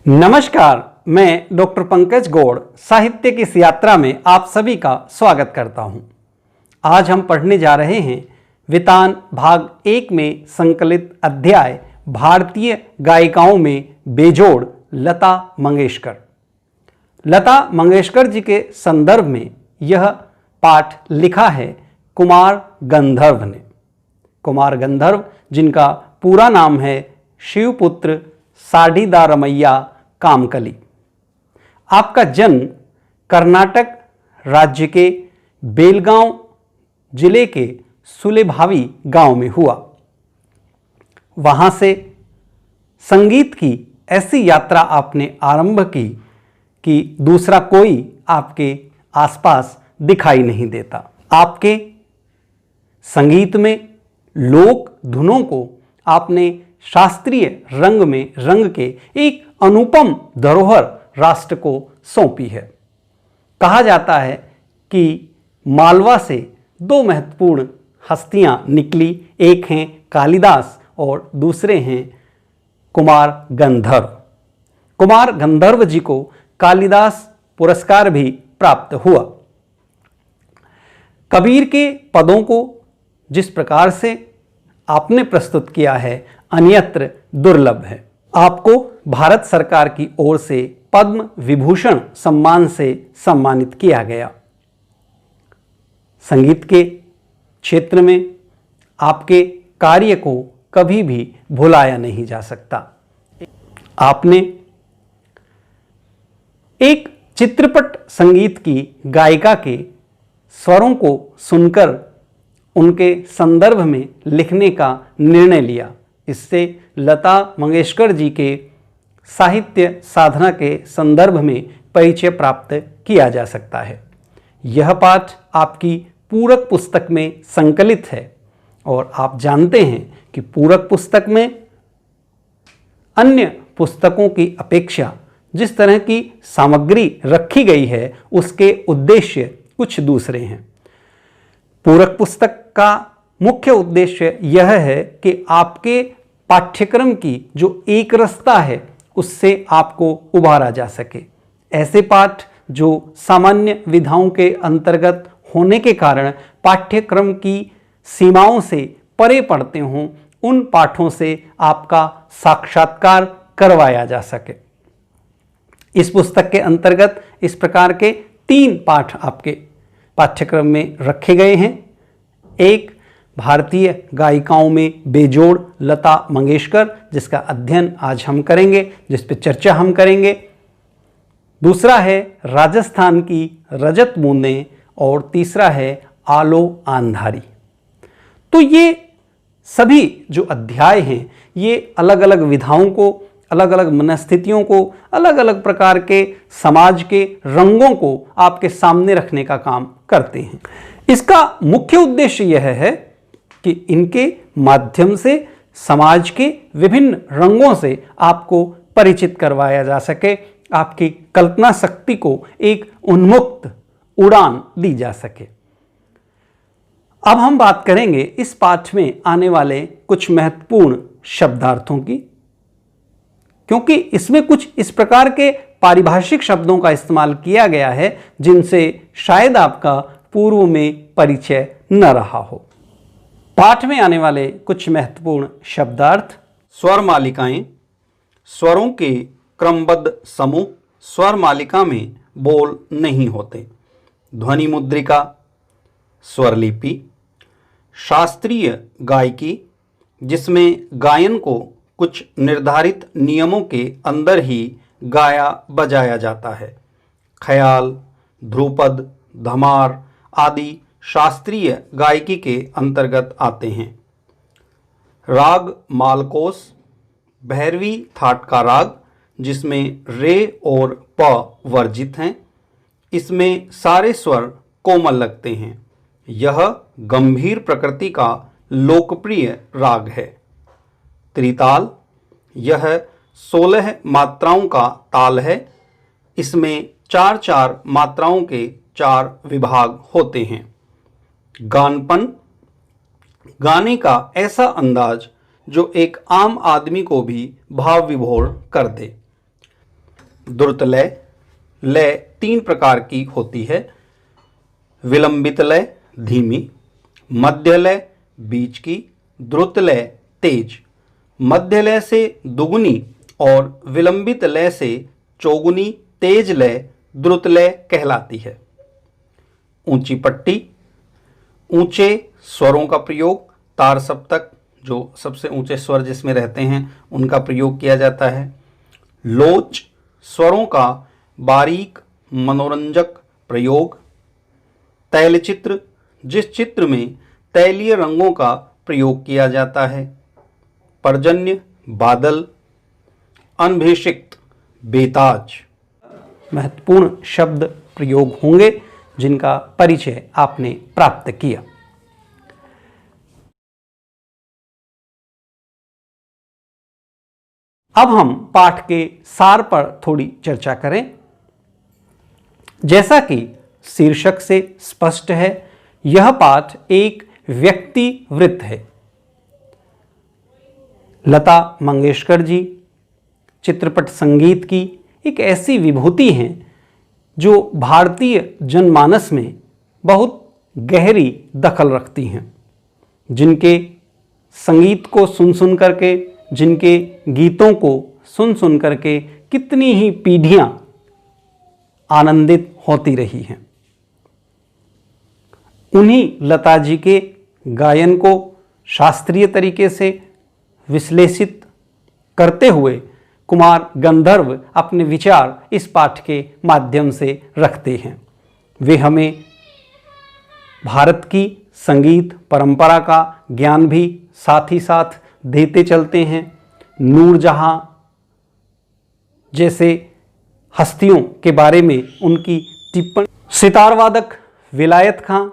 नमस्कार, मैं डॉक्टर पंकज गौड़ साहित्य की इस यात्रा में आप सभी का स्वागत करता हूं। आज हम पढ़ने जा रहे हैं वितान भाग 1 में संकलित अध्याय भारतीय गायिकाओं में बेजोड़ लता मंगेशकर। लता मंगेशकर जी के संदर्भ में यह पाठ लिखा है कुमार गंधर्व ने। कुमार गंधर्व जिनका पूरा नाम है शिवपुत्र साढ़ीदारमैया कामकली। आपका जन्म कर्नाटक राज्य के बेलगांव जिले के सुलेभावी गांव में हुआ। वहां से संगीत की ऐसी यात्रा आपने आरंभ की कि दूसरा कोई आपके आसपास दिखाई नहीं देता। आपके संगीत में लोक धुनों को आपने शास्त्रीय रंग में रंग के एक अनुपम धरोहर राष्ट्र को सौंपी है। कहा जाता है कि मालवा से दो महत्वपूर्ण हस्तियां निकली, एक हैं कालिदास और दूसरे हैं कुमार गंधर्व। कुमार गंधर्व जी को कालिदास पुरस्कार भी प्राप्त हुआ। कबीर के पदों को जिस प्रकार से आपने प्रस्तुत किया है अन्यत्र दुर्लभ है। आपको भारत सरकार की ओर से पद्म विभूषण सम्मान से सम्मानित किया गया। संगीत के क्षेत्र में आपके कार्य को कभी भी भुलाया नहीं जा सकता। आपने एक चित्रपट संगीत की गायिका के स्वरों को सुनकर उनके संदर्भ में लिखने का निर्णय लिया। इससे लता मंगेशकर जी के साहित्य साधना के संदर्भ में परिचय प्राप्त किया जा सकता है। यह पाठ आपकी पूरक पुस्तक में संकलित है और आप जानते हैं कि पूरक पुस्तक में अन्य पुस्तकों की अपेक्षा जिस तरह की सामग्री रखी गई है उसके उद्देश्य कुछ दूसरे हैं। पूरक पुस्तक का मुख्य उद्देश्य यह है कि आपके पाठ्यक्रम की जो एक रसता है उससे आपको उभारा जा सके। ऐसे पाठ जो सामान्य विधाओं के अंतर्गत होने के कारण पाठ्यक्रम की सीमाओं से परे पड़ते हों, उन पाठों से आपका साक्षात्कार करवाया जा सके। इस पुस्तक के अंतर्गत इस प्रकार के 3 पाठ आपके पाठ्यक्रम में रखे गए हैं। एक, भारतीय गायिकाओं में बेजोड़ लता मंगेशकर, जिसका अध्ययन आज हम करेंगे, जिस पर चर्चा हम करेंगे। दूसरा है राजस्थान की रजत बूंदें और तीसरा है आलो आंधारी। तो ये सभी जो अध्याय हैं ये अलग अलग विधाओं को, अलग अलग मनस्थितियों को, अलग अलग प्रकार के समाज के रंगों को आपके सामने रखने का काम करते हैं। इसका मुख्य उद्देश्य यह है कि इनके माध्यम से समाज के विभिन्न रंगों से आपको परिचित करवाया जा सके, आपकी कल्पना शक्ति को एक उन्मुक्त उड़ान दी जा सके। अब हम बात करेंगे इस पाठ में आने वाले कुछ महत्वपूर्ण शब्दार्थों की, क्योंकि इसमें कुछ इस प्रकार के पारिभाषिक शब्दों का इस्तेमाल किया गया है जिनसे शायद आपका पूर्व में परिचय न रहा हो। पाठ में आने वाले कुछ महत्वपूर्ण शब्दार्थ: स्वर मालिकाएं, स्वरों के क्रमबद्ध समूह, स्वर मालिका में बोल नहीं होते, ध्वनि मुद्रिका, स्वरलिपि, शास्त्रीय गायकी जिसमें गायन को कुछ निर्धारित नियमों के अंदर ही गाया बजाया जाता है, ख्याल, ध्रुपद, धमार आदि शास्त्रीय गायकी के अंतर्गत आते हैं। राग मालकोस, भैरवी थाट का राग जिसमें रे और प वर्जित हैं, इसमें सारे स्वर कोमल लगते हैं। यह गंभीर प्रकृति का लोकप्रिय राग है। त्रिताल, यह 16 मात्राओं का ताल है। इसमें 4-4 मात्राओं के 4 विभाग होते हैं। गानपन, गाने का ऐसा अंदाज जो एक आम आदमी को भी भाव विभोर कर दे। द्रुत लय। लय 3 प्रकार की होती है, विलंबित लय धीमी, मध्य लय बीच की, द्रुत लय तेज। मध्य लय से दुगुनी और विलंबित लय से चौगुनी तेज लय द्रुत लय कहलाती है। ऊंची पट्टी, ऊंचे स्वरों का प्रयोग, तार सप्तक जो सबसे ऊंचे स्वर जिसमें रहते हैं उनका प्रयोग किया जाता है। लोच, स्वरों का बारीक मनोरंजक प्रयोग। तैलचित्र, जिस चित्र में तैलीय रंगों का प्रयोग किया जाता है। पर्जन्य, बादल। अनभिषिक्त, बेताज। महत्वपूर्ण शब्द प्रयोग होंगे जिनका परिचय आपने प्राप्त किया। अब हम पाठ के सार पर थोड़ी चर्चा करें। जैसा कि शीर्षक से स्पष्ट है, यह पाठ एक व्यक्ति वृत्त है। लता मंगेशकर जी चित्रपट संगीत की एक ऐसी विभूति हैं जो भारतीय जनमानस में बहुत गहरी दखल रखती हैं, जिनके संगीत को सुन सुन करके, जिनके गीतों को सुन सुन करके कितनी ही पीढ़ियां आनंदित होती रही हैं। उन्हीं लता जी के गायन को शास्त्रीय तरीके से विश्लेषित करते हुए कुमार गंधर्व अपने विचार इस पाठ के माध्यम से रखते हैं। वे हमें भारत की संगीत परंपरा का ज्ञान भी साथ ही साथ देते चलते हैं। नूरजहां जैसे हस्तियों के बारे में उनकी टिप्पणी, सितार वादक विलायत खां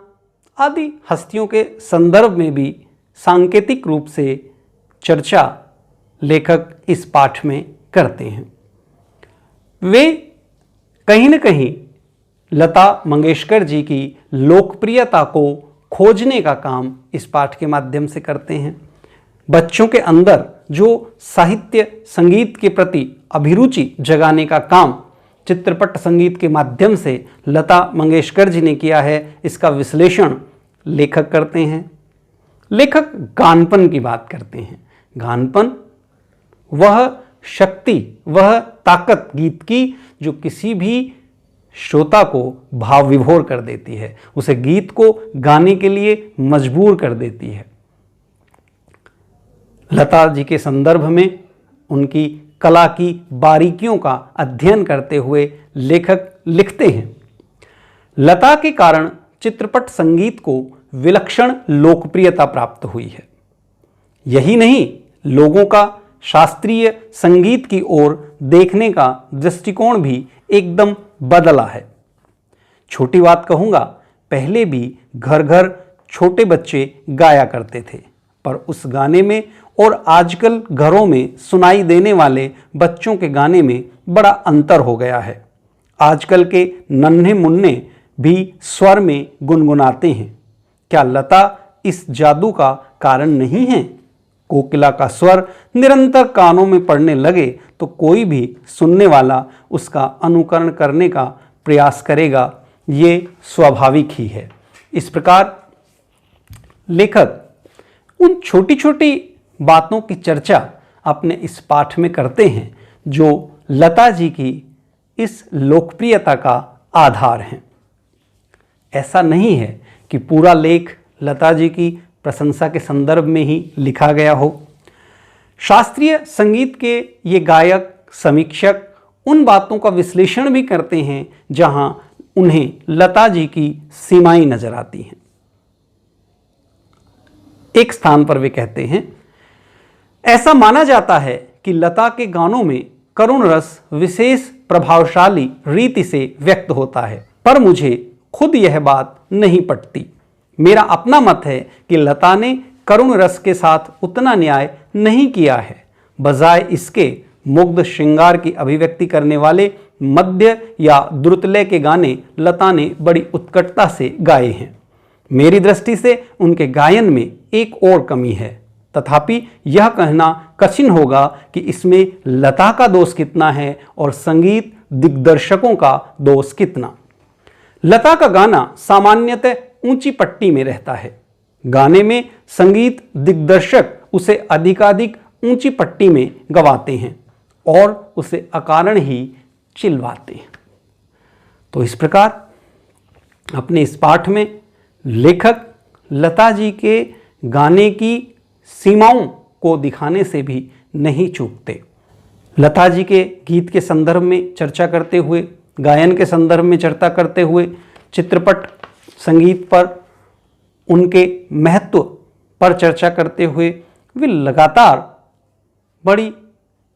आदि हस्तियों के संदर्भ में भी सांकेतिक रूप से चर्चा लेखक इस पाठ में करते हैं। वे कहीं न कहीं लता मंगेशकर जी की लोकप्रियता को खोजने का काम इस पाठ के माध्यम से करते हैं। बच्चों के अंदर जो साहित्य संगीत के प्रति अभिरुचि जगाने का काम चित्रपट संगीत के माध्यम से लता मंगेशकर जी ने किया है, इसका विश्लेषण लेखक करते हैं। लेखक गानपन की बात करते हैं। गानपन वह शक्ति, वह ताकत गीत की जो किसी भी श्रोता को भाव विभोर कर देती है, उसे गीत को गाने के लिए मजबूर कर देती है। लता जी के संदर्भ में उनकी कला की बारीकियों का अध्ययन करते हुए लेखक लिखते हैं, लता के कारण चित्रपट संगीत को विलक्षण लोकप्रियता प्राप्त हुई है। यही नहीं, लोगों का शास्त्रीय संगीत की ओर देखने का दृष्टिकोण भी एकदम बदला है। छोटी बात कहूँगा, पहले भी घर घर छोटे बच्चे गाया करते थे, पर उस गाने में और आजकल घरों में सुनाई देने वाले बच्चों के गाने में बड़ा अंतर हो गया है। आजकल के नन्हे मुन्ने भी स्वर में गुनगुनाते हैं। क्या लता इस जादू का कारण नहीं है? कोकिला का स्वर निरंतर कानों में पड़ने लगे तो कोई भी सुनने वाला उसका अनुकरण करने का प्रयास करेगा, ये स्वाभाविक ही है। इस प्रकार लेखक उन छोटी छोटी बातों की चर्चा अपने इस पाठ में करते हैं जो लता जी की इस लोकप्रियता का आधार हैं। ऐसा नहीं है कि पूरा लेख लता जी की प्रशंसा के संदर्भ में ही लिखा गया हो। शास्त्रीय संगीत के ये गायक, समीक्षक उन बातों का विश्लेषण भी करते हैं जहां उन्हें लता जी की सीमाएं नजर आती हैं। एक स्थान पर वे कहते हैं, ऐसा माना जाता है कि लता के गानों में करुण रस विशेष प्रभावशाली रीति से व्यक्त होता है, पर मुझे खुद यह बात नहीं पटती। मेरा अपना मत है कि लता ने करुण रस के साथ उतना न्याय नहीं किया है। बजाय इसके मुग्ध श्रृंगार की अभिव्यक्ति करने वाले मध्य या द्रुतलय के गाने लता ने बड़ी उत्कटता से गाए हैं। मेरी दृष्टि से उनके गायन में एक और कमी है, तथापि यह कहना कठिन होगा कि इसमें लता का दोष कितना है और संगीत दिग्दर्शकों का दोष कितना। लता का गाना सामान्यतः ऊंची पट्टी में रहता है। गाने में संगीत दिग्दर्शक उसे अधिकाधिक ऊंची पट्टी में गवाते हैं और उसे अकारण ही चिल्लाते हैं। तो इस प्रकार अपने इस पाठ में लेखक लता जी के गाने की सीमाओं को दिखाने से भी नहीं चूकते। लता जी के गीत के संदर्भ में चर्चा करते हुए, गायन के संदर्भ में चर्चा करते हुए, चित्रपट संगीत पर उनके महत्व पर चर्चा करते हुए वे लगातार बड़ी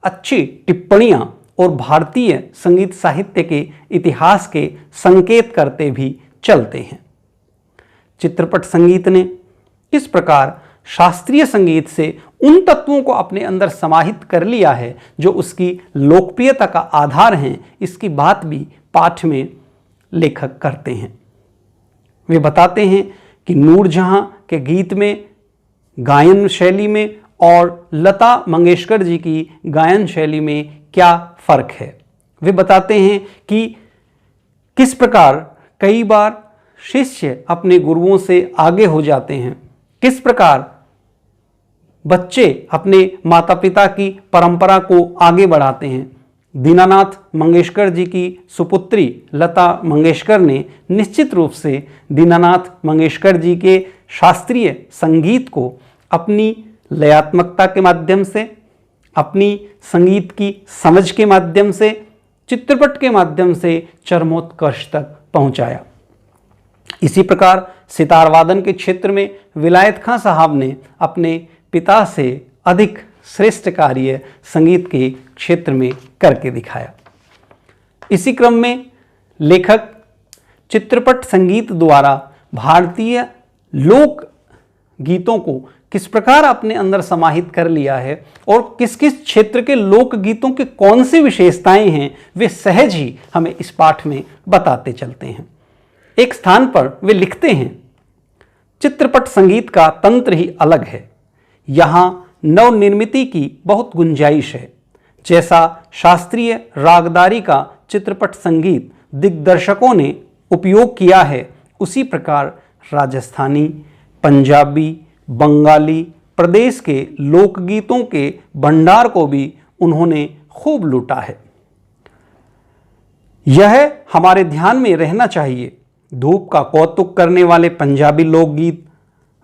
अच्छी टिप्पणियां और भारतीय संगीत साहित्य के इतिहास के संकेत करते भी चलते हैं। चित्रपट संगीत ने किस प्रकार शास्त्रीय संगीत से उन तत्वों को अपने अंदर समाहित कर लिया है जो उसकी लोकप्रियता का आधार हैं, इसकी बात भी पाठ में लेखक करते हैं। वे बताते हैं कि नूरजहां के गीत में गायन शैली में और लता मंगेशकर जी की गायन शैली में क्या फर्क है। वे बताते हैं कि किस प्रकार कई बार शिष्य अपने गुरुओं से आगे हो जाते हैं, किस प्रकार बच्चे अपने माता पिता की परंपरा को आगे बढ़ाते हैं। दीनानाथ मंगेशकर जी की सुपुत्री लता मंगेशकर ने निश्चित रूप से दीनानाथ मंगेशकर जी के शास्त्रीय संगीत को अपनी लयात्मकता के माध्यम से, अपनी संगीत की समझ के माध्यम से, चित्रपट के माध्यम से चरमोत्कर्ष तक पहुंचाया। इसी प्रकार सितार वादन के क्षेत्र में विलायत खां साहब ने अपने पिता से अधिक श्रेष्ठ कार्य संगीत के क्षेत्र में करके दिखाया। इसी क्रम में लेखक चित्रपट संगीत द्वारा भारतीय लोक गीतों को किस प्रकार अपने अंदर समाहित कर लिया है और किस किस क्षेत्र के लोक गीतों के कौन सी विशेषताएं हैं, वे सहज ही हमें इस पाठ में बताते चलते हैं। एक स्थान पर वे लिखते हैं, चित्रपट संगीत का तंत्र ही अलग है, यहाँ नवनिर्मिति की बहुत गुंजाइश है। जैसा शास्त्रीय रागदारी का चित्रपट संगीत दिग्दर्शकों ने उपयोग किया है, उसी प्रकार राजस्थानी, पंजाबी, बंगाली प्रदेश के लोकगीतों के भंडार को भी उन्होंने खूब लूटा है। यह हमारे ध्यान में रहना चाहिए। धूप का कौतुक करने वाले पंजाबी लोकगीत,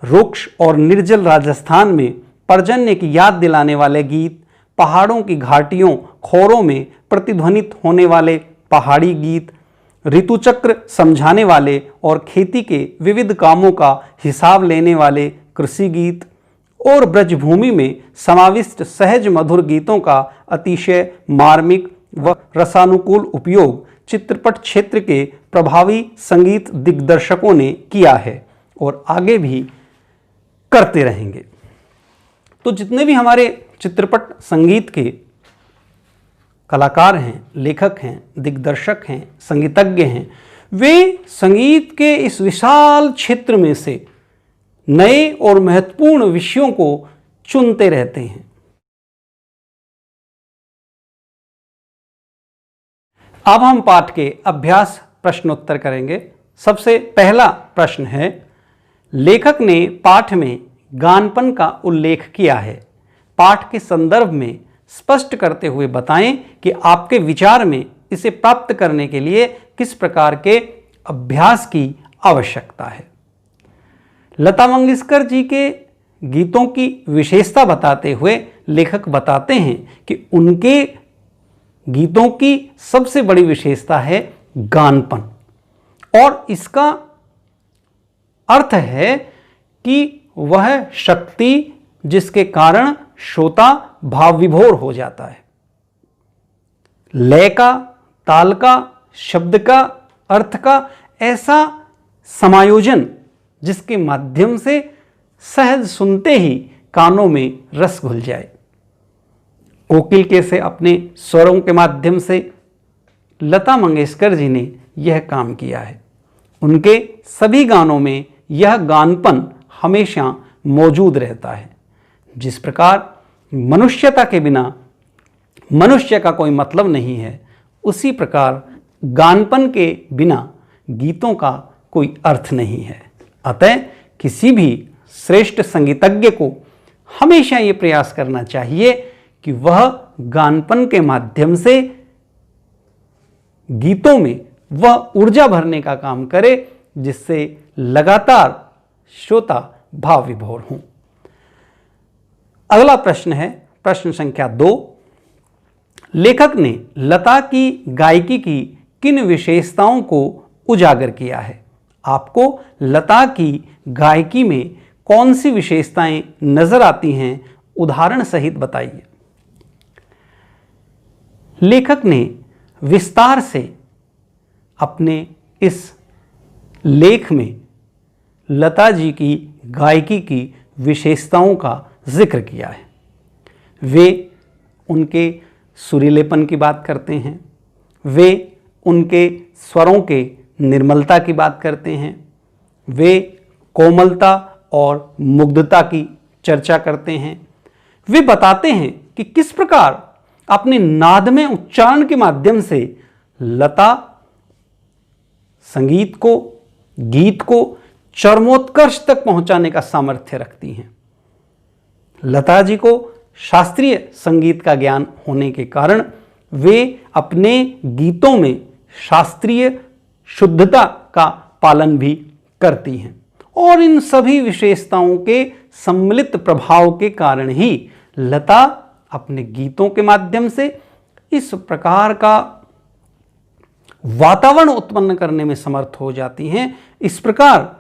रुक्ष और निर्जल राजस्थान में पर्जन्य की याद दिलाने वाले गीत, पहाड़ों की घाटियों खोरों में प्रतिध्वनित होने वाले पहाड़ी गीत, ऋतुचक्र समझाने वाले और खेती के विविध कामों का हिसाब लेने वाले कृषि गीत और ब्रजभूमि में समाविष्ट सहज मधुर गीतों का अतिशय मार्मिक व रसानुकूल उपयोग चित्रपट क्षेत्र के प्रभावी संगीत दिग्दर्शकों ने किया है और आगे भी करते रहेंगे। तो जितने भी हमारे चित्रपट संगीत के कलाकार हैं, लेखक हैं, दिग्दर्शक हैं, संगीतज्ञ हैं, वे संगीत के इस विशाल क्षेत्र में से नए और महत्वपूर्ण विषयों को चुनते रहते हैं। अब हम पाठ के अभ्यास प्रश्नोत्तर करेंगे। सबसे पहला प्रश्न है, लेखक ने पाठ में गानपन का उल्लेख किया है। पाठ के संदर्भ में स्पष्ट करते हुए बताएं कि आपके विचार में इसे प्राप्त करने के लिए किस प्रकार के अभ्यास की आवश्यकता है। लता मंगेशकर जी के गीतों की विशेषता बताते हुए लेखक बताते हैं कि उनके गीतों की सबसे बड़ी विशेषता है गानपन, और इसका अर्थ है कि वह शक्ति जिसके कारण श्रोता भाव विभोर हो जाता है। लय का, ताल का, शब्द का, अर्थ का ऐसा समायोजन जिसके माध्यम से सहज सुनते ही कानों में रस घुल जाए। कोकिल के से अपने स्वरों के माध्यम से लता मंगेशकर जी ने यह काम किया है। उनके सभी गानों में यह गानपन हमेशा मौजूद रहता है। जिस प्रकार मनुष्यता के बिना मनुष्य का कोई मतलब नहीं है, उसी प्रकार गानपन के बिना गीतों का कोई अर्थ नहीं है। अतः किसी भी श्रेष्ठ संगीतज्ञ को हमेशा ये प्रयास करना चाहिए कि वह गानपन के माध्यम से गीतों में वह ऊर्जा भरने का काम करे, जिससे लगातार श्रोता भाव विभोर हों। अगला प्रश्न है प्रश्न संख्या 2। लेखक ने लता की गायकी की किन विशेषताओं को उजागर किया है? आपको लता की गायकी में कौन सी विशेषताएं नजर आती हैं, उदाहरण सहित बताइए। लेखक ने विस्तार से अपने इस लेख में लता जी की गायकी की विशेषताओं का जिक्र किया है। वे उनके सुरीलेपन की बात करते हैं, वे उनके स्वरों के निर्मलता की बात करते हैं, वे कोमलता और मुग्धता की चर्चा करते हैं। वे बताते हैं कि किस प्रकार अपने नादमय उच्चारण के माध्यम से लता संगीत को, गीत को चरमोत्कर्ष तक पहुंचाने का सामर्थ्य रखती हैं। लता जी को शास्त्रीय संगीत का ज्ञान होने के कारण वे अपने गीतों में शास्त्रीय शुद्धता का पालन भी करती हैं, और इन सभी विशेषताओं के सम्मिलित प्रभाव के कारण ही लता अपने गीतों के माध्यम से इस प्रकार का वातावरण उत्पन्न करने में समर्थ हो जाती हैं, इस प्रकार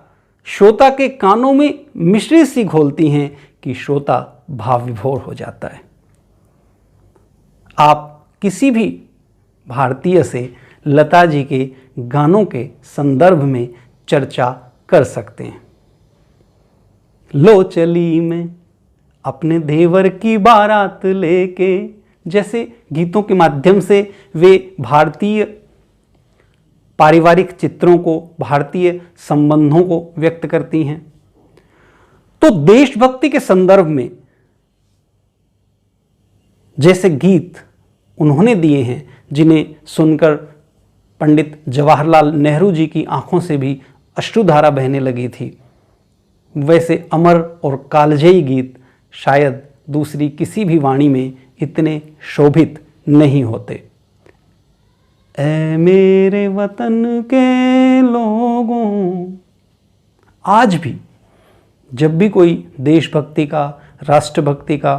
श्रोता के कानों में मिश्री सी घोलती हैं कि श्रोता भाव विभोर हो जाता है। आप किसी भी भारतीय से लता जी के गानों के संदर्भ में चर्चा कर सकते हैं। लो चली मैं अपने देवर की बारात लेके, जैसे गीतों के माध्यम से वे भारतीय पारिवारिक चित्रों को, भारतीय संबंधों को व्यक्त करती हैं। तो देशभक्ति के संदर्भ में जैसे गीत उन्होंने दिए हैं, जिन्हें सुनकर पंडित जवाहरलाल नेहरू जी की आंखों से भी अश्रुधारा बहने लगी थी, वैसे अमर और कालजयी गीत शायद दूसरी किसी भी वाणी में इतने शोभित नहीं होते। ऐ मेरे वतन के लोगों, आज भी जब भी कोई देशभक्ति का, राष्ट्रभक्ति का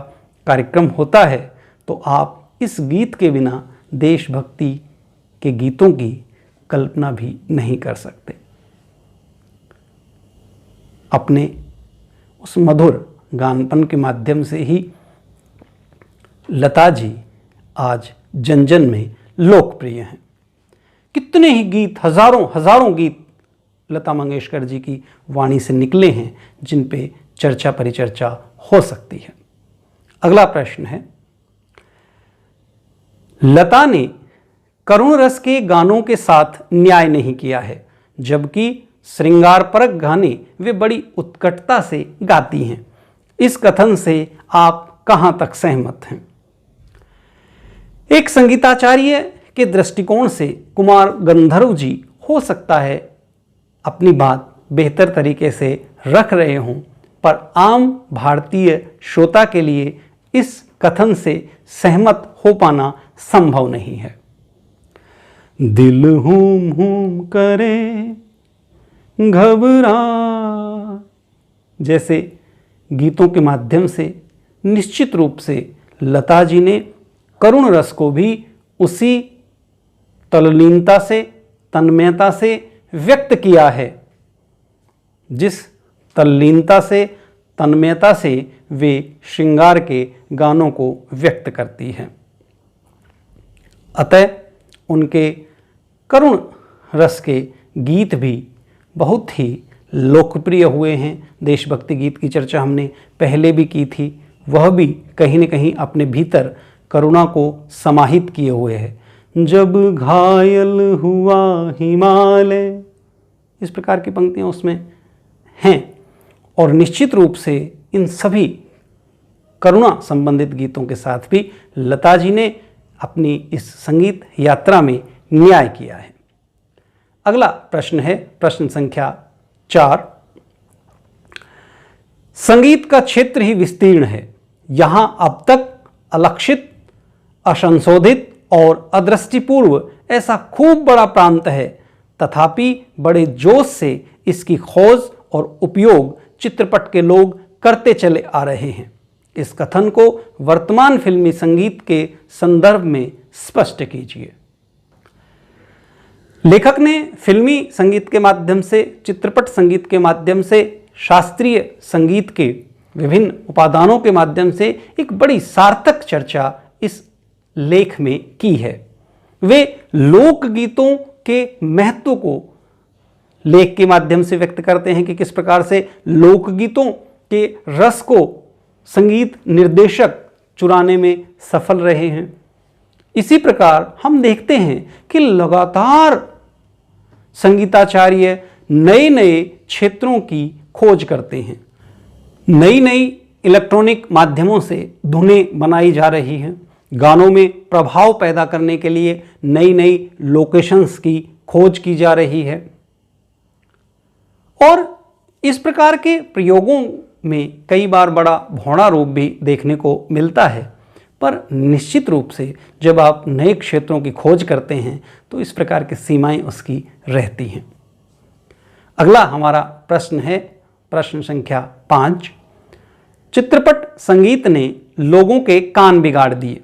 कार्यक्रम होता है, तो आप इस गीत के बिना देशभक्ति के गीतों की कल्पना भी नहीं कर सकते। अपने उस मधुर गानपन के माध्यम से ही लता जी आज जन जन में लोकप्रिय हैं। कितने ही गीत, हजारों हजारों गीत लता मंगेशकर जी की वाणी से निकले हैं, जिन पे चर्चा परिचर्चा हो सकती है। अगला प्रश्न है, लता ने करुण रस के गानों के साथ न्याय नहीं किया है, जबकि श्रृंगारपरक गाने वे बड़ी उत्कटता से गाती हैं। इस कथन से आप कहां तक सहमत हैं? एक संगीताचार्य के दृष्टिकोण से कुमार गंधर्व जी हो सकता है अपनी बात बेहतर तरीके से रख रहे हों, पर आम भारतीय श्रोता के लिए इस कथन से सहमत हो पाना संभव नहीं है। दिल हुम हुम करे घबरा, जैसे गीतों के माध्यम से निश्चित रूप से लता जी ने करुण रस को भी उसी तल्लीनता से, तन्मयता से व्यक्त किया है, जिस तल्लीनता से, तन्मयता से वे श्रृंगार के गानों को व्यक्त करती हैं। अतः उनके करुण रस के गीत भी बहुत ही लोकप्रिय हुए हैं। देशभक्ति गीत की चर्चा हमने पहले भी की थी, वह भी कहीं न कहीं अपने भीतर करुणा को समाहित किए हुए है। जब घायल हुआ हिमालय, इस प्रकार की पंक्तियाँ उसमें हैं, और निश्चित रूप से इन सभी करुणा संबंधित गीतों के साथ भी लता जी ने अपनी इस संगीत यात्रा में न्याय किया है। अगला प्रश्न है प्रश्न संख्या 4। संगीत का क्षेत्र ही विस्तीर्ण है। यहां अब तक अलक्षित, असंशोधित और अदृष्टिपूर्व ऐसा खूब बड़ा प्रांत है, तथापि बड़े जोश से इसकी खोज और उपयोग चित्रपट के लोग करते चले आ रहे हैं। इस कथन को वर्तमान फिल्मी संगीत के संदर्भ में स्पष्ट कीजिए। लेखक ने फिल्मी संगीत के माध्यम से, चित्रपट संगीत के माध्यम से, शास्त्रीय संगीत के विभिन्न उपादानों के माध्यम से एक बड़ी सार्थक चर्चा इस लेख में की है। वे लोकगीतों के महत्व को लेख के माध्यम से व्यक्त करते हैं कि किस प्रकार से लोकगीतों के रस को संगीत निर्देशक चुराने में सफल रहे हैं। इसी प्रकार हम देखते हैं कि लगातार संगीताचार्य नए नए क्षेत्रों की खोज करते हैं। नई नई इलेक्ट्रॉनिक माध्यमों से धुनें बनाई जा रही हैं। गानों में प्रभाव पैदा करने के लिए नई नई लोकेशंस की खोज की जा रही है और इस प्रकार के प्रयोगों में कई बार बड़ा भौड़ा रूप भी देखने को मिलता है। पर निश्चित रूप से जब आप नए क्षेत्रों की खोज करते हैं तो इस प्रकार की सीमाएं उसकी रहती हैं। अगला हमारा प्रश्न है प्रश्न संख्या 5। चित्रपट संगीत ने लोगों के कान बिगाड़ दिए।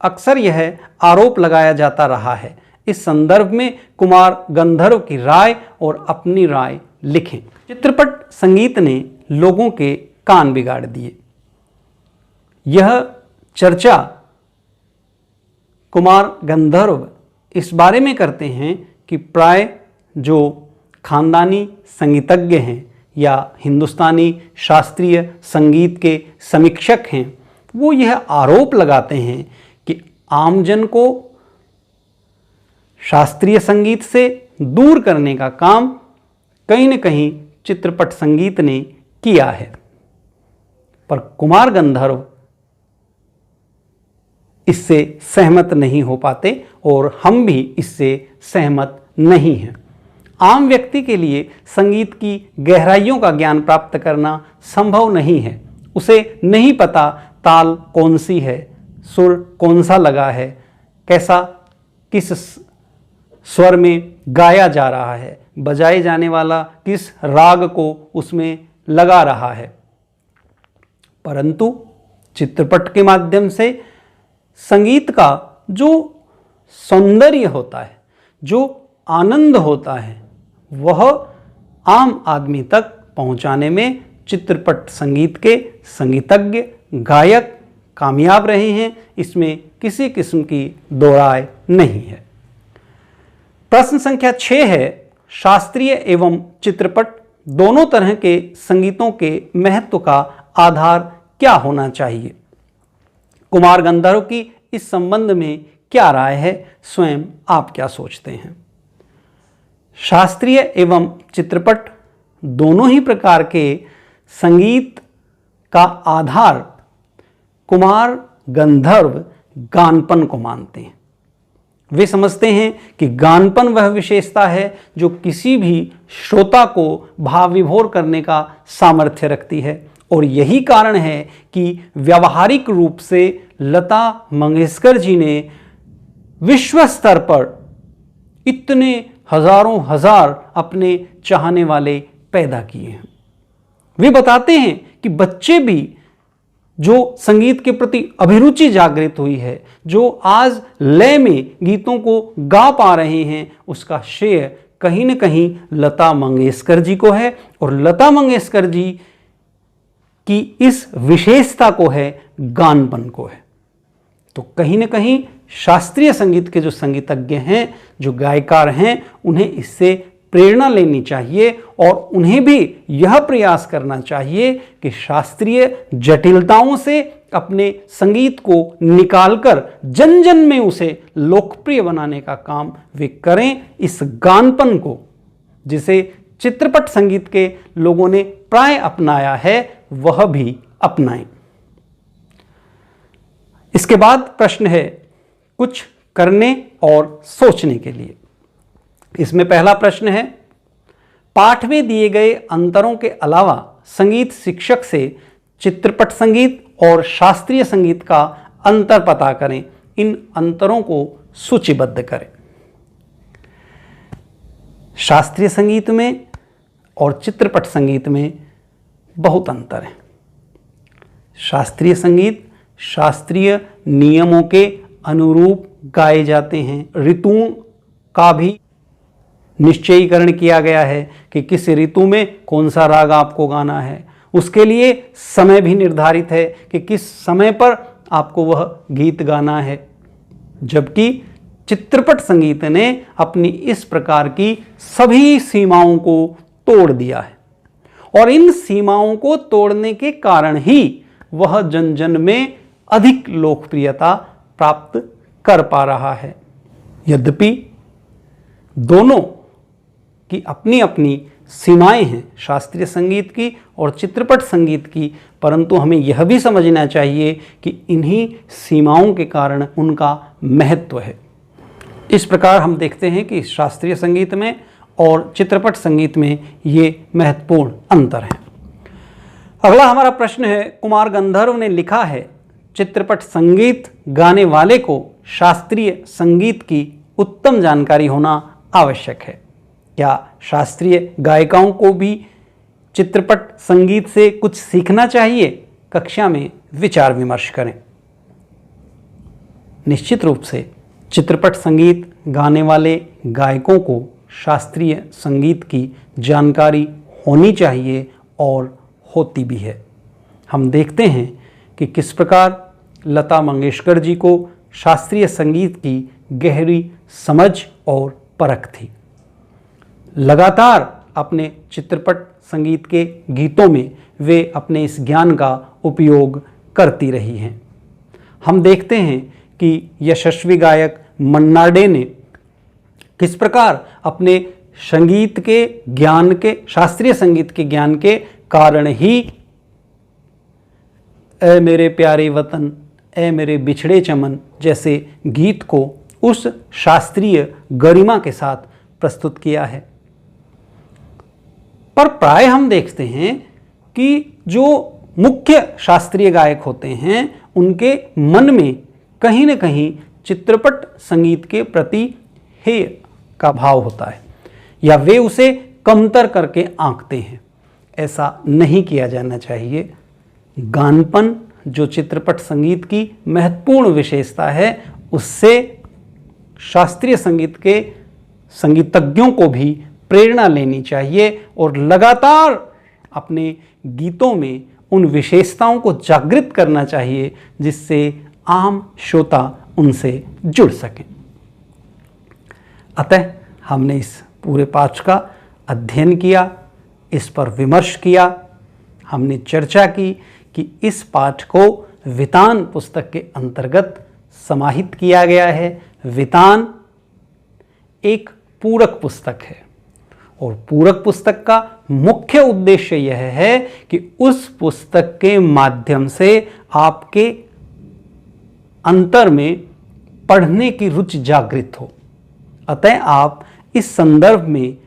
अक्सर यह आरोप लगाया जाता रहा है। इस संदर्भ में कुमार गंधर्व की राय और अपनी राय लिखें। चित्रपट संगीत ने लोगों के कान बिगाड़ दिए। यह चर्चा कुमार गंधर्व इस बारे में करते हैं कि प्राय जो खानदानी संगीतज्ञ हैं या हिंदुस्तानी शास्त्रीय संगीत के समीक्षक हैं, वो यह आरोप लगाते हैं कि आमजन को शास्त्रीय संगीत से दूर करने का काम कहीं न कहीं चित्रपट संगीत ने किया है। पर कुमार गंधर्व इससे सहमत नहीं हो पाते और हम भी इससे सहमत नहीं हैं। आम व्यक्ति के लिए संगीत की गहराइयों का ज्ञान प्राप्त करना संभव नहीं है। उसे नहीं पता ताल कौन सी है, सुर कौन सा लगा है, कैसा किस स्वर में गाया जा रहा है, बजाए जाने वाला किस राग को उसमें लगा रहा है। परंतु चित्रपट के माध्यम से संगीत का जो सौंदर्य होता है, जो आनंद होता है, वह आम आदमी तक पहुंचाने में चित्रपट संगीत के संगीतज्ञ गायक कामयाब रहे हैं। इसमें किसी किस्म की दो राय नहीं है। प्रश्न संख्या 6 है, शास्त्रीय एवं चित्रपट दोनों तरह के संगीतों के महत्व का आधार क्या होना चाहिए? कुमार गंधर्व की इस संबंध में क्या राय है? स्वयं आप क्या सोचते हैं? शास्त्रीय एवं चित्रपट दोनों ही प्रकार के संगीत का आधार कुमार गंधर्व गानपन को मानते हैं। वे समझते हैं कि गानपन वह विशेषता है जो किसी भी श्रोता को भाव विभोर करने का सामर्थ्य रखती है और यही कारण है कि व्यावहारिक रूप से लता मंगेशकर जी ने विश्व स्तर पर इतने हजारों हजार अपने चाहने वाले पैदा किए हैं। वे बताते हैं कि बच्चे भी जो संगीत के प्रति अभिरुचि जागृत हुई है, जो आज लय में गीतों को गा पा रहे हैं, उसका श्रेय कहीं न कहीं लता मंगेशकर जी को है और लता मंगेशकर जी की इस विशेषता को है, गानपन को है। तो कहीं न कहीं शास्त्रीय संगीत के जो संगीतज्ञ हैं, जो गायकार हैं, उन्हें इससे प्रेरणा लेनी चाहिए और उन्हें भी यह प्रयास करना चाहिए कि शास्त्रीय जटिलताओं से अपने संगीत को निकालकर जन जन में उसे लोकप्रिय बनाने का काम वे करें। इस गानपन को, जिसे चित्रपट संगीत के लोगों ने प्राय अपनाया है, वह भी अपनाएं। इसके बाद प्रश्न है, कुछ करने और सोचने के लिए। इसमें पहला प्रश्न है, पाठ में दिए गए अंतरों के अलावा संगीत शिक्षक से चित्रपट संगीत और शास्त्रीय संगीत का अंतर पता करें। इन अंतरों को सूचीबद्ध करें। शास्त्रीय संगीत में और चित्रपट संगीत में बहुत अंतर है। शास्त्रीय संगीत शास्त्रीय नियमों के अनुरूप गाए जाते हैं। ऋतुओं का भी निश्चयीकरण किया गया है कि किस ऋतु में कौन सा राग आपको गाना है। उसके लिए समय भी निर्धारित है कि किस समय पर आपको वह गीत गाना है। जबकि चित्रपट संगीत ने अपनी इस प्रकार की सभी सीमाओं को तोड़ दिया है और इन सीमाओं को तोड़ने के कारण ही वह जन जन में अधिक लोकप्रियता प्राप्त कर पा रहा है। यद्यपि दोनों की अपनी अपनी सीमाएं हैं, शास्त्रीय संगीत की और चित्रपट संगीत की, परंतु हमें यह भी समझना चाहिए कि इन्हीं सीमाओं के कारण उनका महत्व है। इस प्रकार हम देखते हैं कि शास्त्रीय संगीत में और चित्रपट संगीत में ये महत्वपूर्ण अंतर है। अगला हमारा प्रश्न है, कुमार गंधर्व ने लिखा है, चित्रपट संगीत गाने वाले को शास्त्रीय संगीत की उत्तम जानकारी होना आवश्यक है। क्या शास्त्रीय गायिकाओं को भी चित्रपट संगीत से कुछ सीखना चाहिए? कक्षा में विचार विमर्श करें। निश्चित रूप से चित्रपट संगीत गाने वाले गायकों को शास्त्रीय संगीत की जानकारी होनी चाहिए और होती भी है। हम देखते हैं कि किस प्रकार लता मंगेशकर जी को शास्त्रीय संगीत की गहरी समझ और परख थी। लगातार अपने चित्रपट संगीत के गीतों में वे अपने इस ज्ञान का उपयोग करती रही हैं। हम देखते हैं कि यशस्वी गायक मन्ना डे ने किस प्रकार अपने संगीत के ज्ञान के, शास्त्रीय संगीत के ज्ञान के कारण ही ए मेरे प्यारे वतन, ए मेरे बिछड़े चमन जैसे गीत को उस शास्त्रीय गरिमा के साथ प्रस्तुत किया है। पर प्राय हम देखते हैं कि जो मुख्य शास्त्रीय गायक होते हैं उनके मन में कहीं न कहीं चित्रपट संगीत के प्रति हेय का भाव होता है या वे उसे कमतर करके आंकते हैं। ऐसा नहीं किया जाना चाहिए। गानपन जो चित्रपट संगीत की महत्वपूर्ण विशेषता है, उससे शास्त्रीय संगीत के संगीतज्ञों को भी प्रेरणा लेनी चाहिए और लगातार अपने गीतों में उन विशेषताओं को जागृत करना चाहिए जिससे आम श्रोता उनसे जुड़ सकें। अतः हमने इस पूरे पाठ का अध्ययन किया, इस पर विमर्श किया, हमने चर्चा की कि इस पाठ को वितान पुस्तक के अंतर्गत समाहित किया गया है। वितान एक पूरक पुस्तक है और पूरक पुस्तक का मुख्य उद्देश्य यह है कि उस पुस्तक के माध्यम से आपके अंतर में पढ़ने की रुचि जागृत हो। अतः आप इस संदर्भ में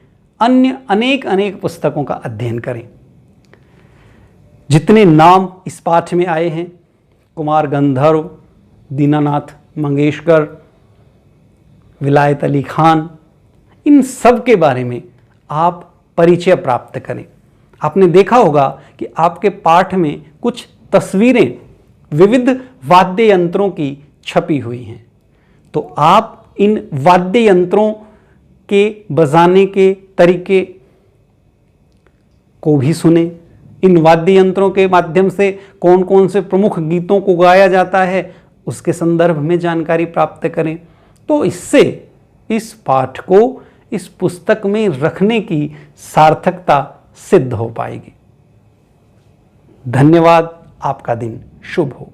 अन्य अनेक पुस्तकों का अध्ययन करें। जितने नाम इस पाठ में आए हैं, कुमार गंधर्व, दीनानाथ मंगेशकर, विलायत अली खान, इन सब के बारे में आप परिचय प्राप्त करें। आपने देखा होगा कि आपके पाठ में कुछ तस्वीरें विविध वाद्य यंत्रों की छपी हुई हैं, तो आप इन वाद्य यंत्रों के बजाने के तरीके को भी सुने। इन वाद्य यंत्रों के माध्यम से कौन कौन से प्रमुख गीतों को गाया जाता है, उसके संदर्भ में जानकारी प्राप्त करें। तो इससे इस पाठ को इस पुस्तक में रखने की सार्थकता सिद्ध हो पाएगी। धन्यवाद। आपका दिन शुभ हो।